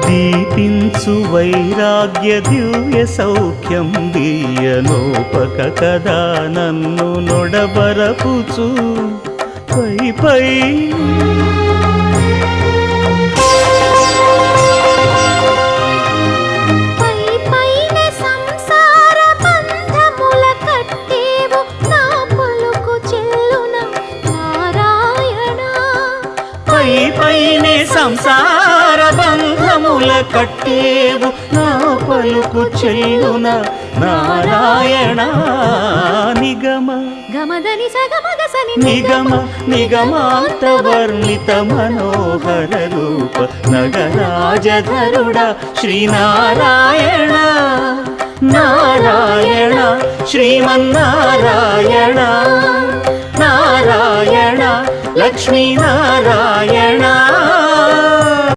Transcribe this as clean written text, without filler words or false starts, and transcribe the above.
దీపించు వైరాగ్య దివ్య సౌఖ్యం దీయలోపక కదా నన్ను నొడబరపుచు పై పై పైనే సంసార బంధముల కట్టేవు నా పలుకు చెల్లున నారాయణ నిగమ గమదని సగమగసని నిగమ నిగమాంత వర్ణిత మనోహర రూప నగరాజధరుడ శ్రీనారాయణ నారాయణ శ్రీమన్నారాయణ నారాయణ లక్ష్మీనారాయణ